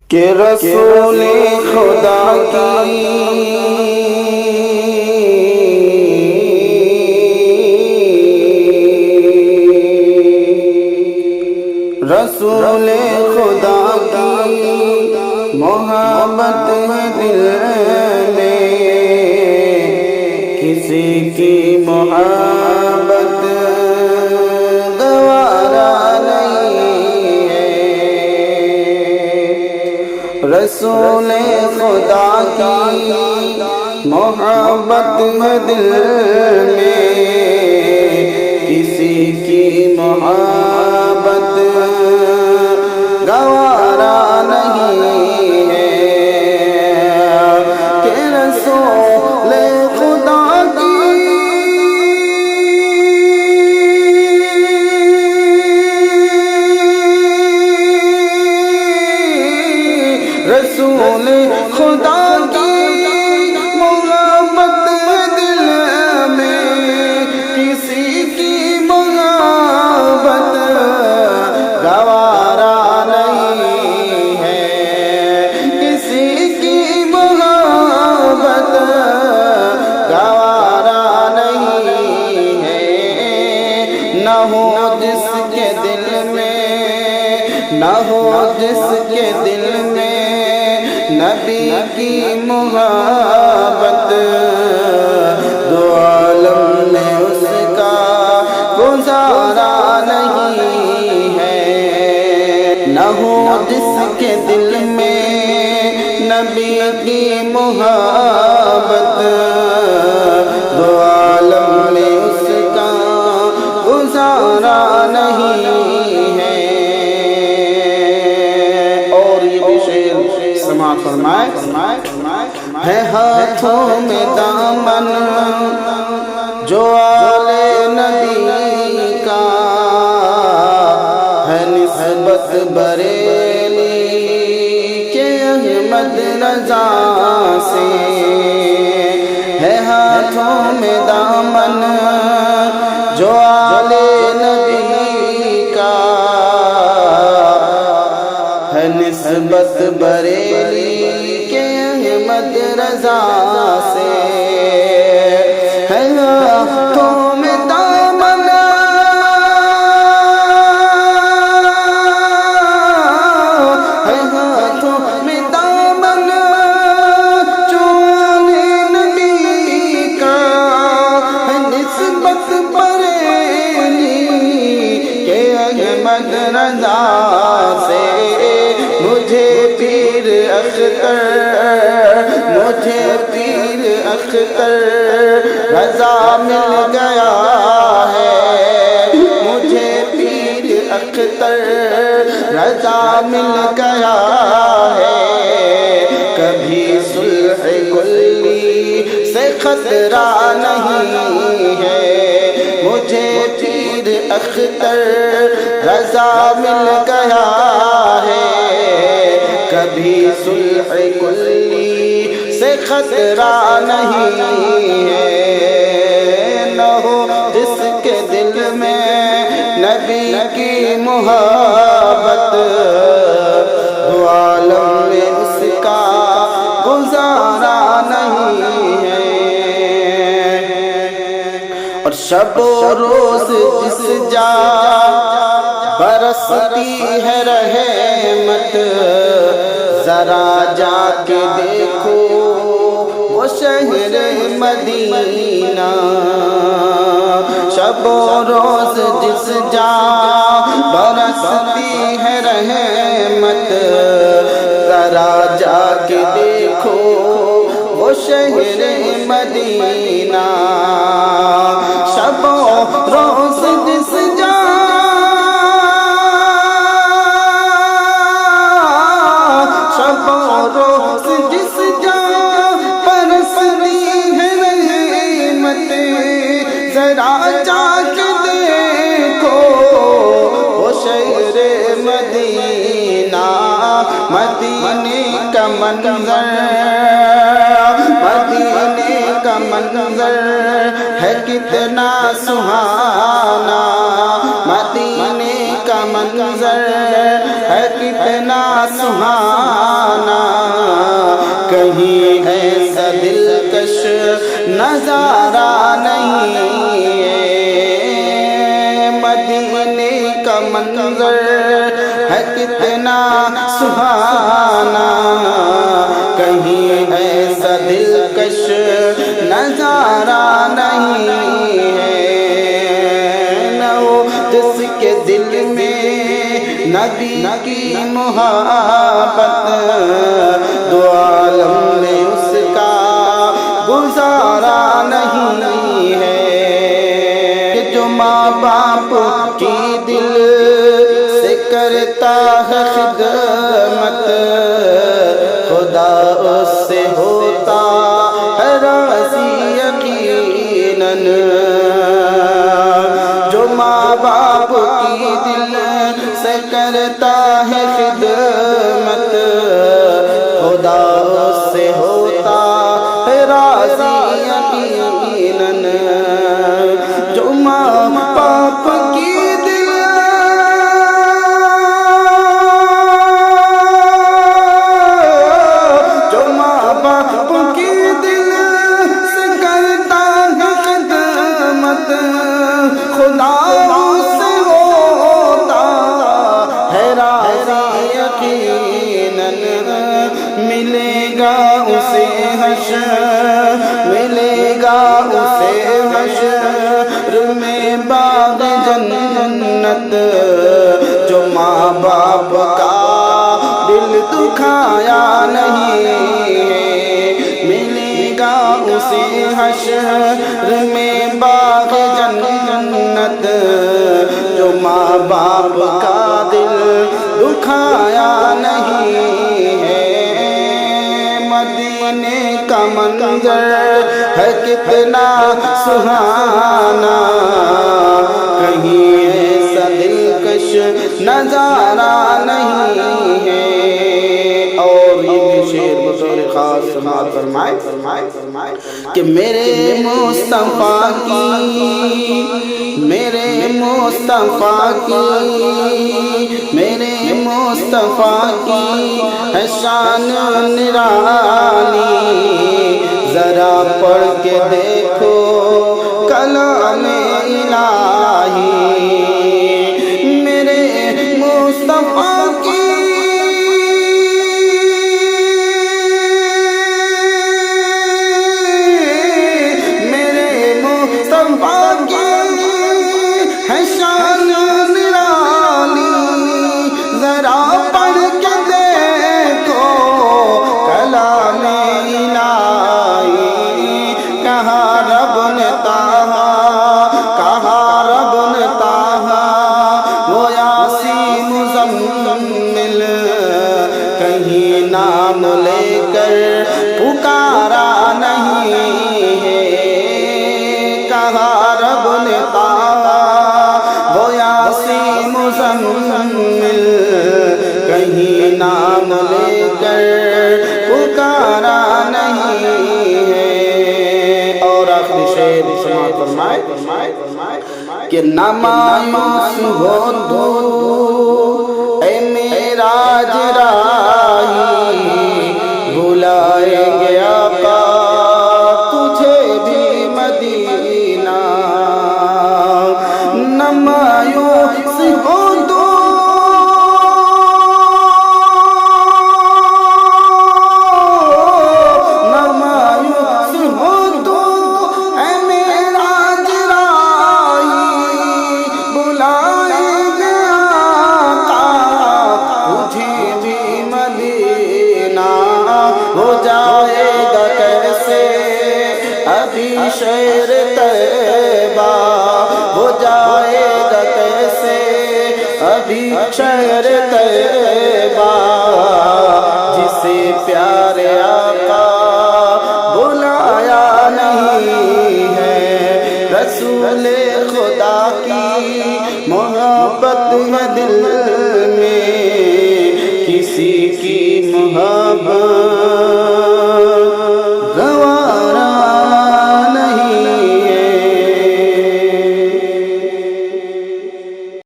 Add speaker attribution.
Speaker 1: کہ رسول خدا کی رسول خدا کی محبت ہے دل میں، کسی کی محبت گوارا نہیں ہے۔ رسول خدا کی محبت ہے دل میں، کسی کی محبت گوارا نہیں ہے۔ کہ رسول خدا کی رسول خدا کی محبت دل میں، کسی کی محبت گوارا نہیں ہے، کسی کی محبت گوارا نہیں ہے۔ نہ ہو جس کے دل میں، نہ ہو جس کے دل میں نبی کی محبت، دو عالم میں اس کا گزارا نہیں ہے۔ نہ ہو جس کے دل میں نبی کی محبت، دو عالم میں اس کا گزارا نہیں ہے۔ اور یہ بھی شعر سماعت فرمائے۔ ہے ہاتھوں میں دامن جو آل نبی کا، ہے نسبت بریلی کے احمد رضا سے۔ ہے ہاتھوں میں دامن جو آل نبی کا، ہے نسبت بریلی کے احمد رضا سے۔ ہے ہاتھوں میں دامن ہے ہاتھوں میں دامن جو آل نبی کا، ہے نسبت بریلی کے احمد رضا سے۔ مجھے پیر اختر، مجھے پیر اختر رضا مل گیا ہے، مجھے پیر اختر رضا مل گیا ہے۔ کبھی صلح کلی سے خطرہ نہیں ہے، مجھے پیر اختر رضا مل گیا ہے۔ کبھی صلح کلی سے خطرہ نہیں ہے۔ نہ ہو جس کے دل میں نبی کی محبت، دو عالم میں اس کا گزارا نہیں ہے۔ اور شب و روز جس جا برستی ہے رحمت، ذرا جا کے دیکھو وہ شہر مدینہ۔ شب و روز جس جا برستی ہے رحمت، ذرا جا کے دیکھو وہ شہر مدینہ۔ شب و روز جس جا شب و روز جس جا برستی ہے رحمت، ذرا جا کے دیکھو وہ شہر مدینہ۔ مدینے کا منظر، مدینے کا منظر ہے کتنا سہانا، مدینے کا منظر ہے کتنا سہانا۔ نبی کی محبت دو عالم میں اس کا گزارا نہیں ہے کہ جو ماں باپ کی دل سے کرتا ہے خدمت خدا اس سے ہوتا ہے راضی یقیناً جو ماں باپ کی دل سے کرتا ہے خدمت خدا اس سے ہوتا ہے راضی یقیناً جو ماں باپ کی دل جو ماں باپ کی دل سے کرتا ہے خدمت خدا سے ہوتا ہے راضی یقیناً ملے گا اسے حشر ملے گا اسے حشر میں باغ جنت جو ماں باپ کا دل دکھایا نہیں ملے گا اسے حشر میں باغ جنت جو ماں باپ کا دل دکھایا نہیں ہے مدینے کا منظر ہے کتنا سہانا کہیں ایسا دلکش نظارہ نہیں ہے اور یہ شعر بطور خاص سماعت فرمائے کہ میرے مصطفیٰ کی میرے مصطفیٰ کی میرے مصطفیٰ کی ہے شان نرالی ذرا پڑھ کے دیکھو کلام الہی میرے مصطفیٰ کی میرے مصطفیٰ کی ہے شان نرالی ذرا پڑھ کے دیکھو کلام الہی کہا رب نے طٰہٰ وہ یاسین مزمل کہیں نام لے کر پکارا نہیں ہے کہا رب نے طٰہٰ وہ یاسین مزمل کہیں نام لے کر پکارا نہیں ہے اور آخری شعر سماعت فرمائے کہ نہ مایوس ہو تو اے معراج راہی بلائیں گے آقا تجھے بھی مدینہ نہ مایوس ہو تو نہ مایوس ہو تو اے معراج راہی بلائیں گے آقا تجھے بھی مدینہ ہو جائے گا کیسے ابھی شہر طیبہ ہو جائے گا کیسے ابھی شہر طیبہ جسے پیارے آقا بلایا نہیں ہے رسول خدا کی محبت ہے دل میں کسی کی محبت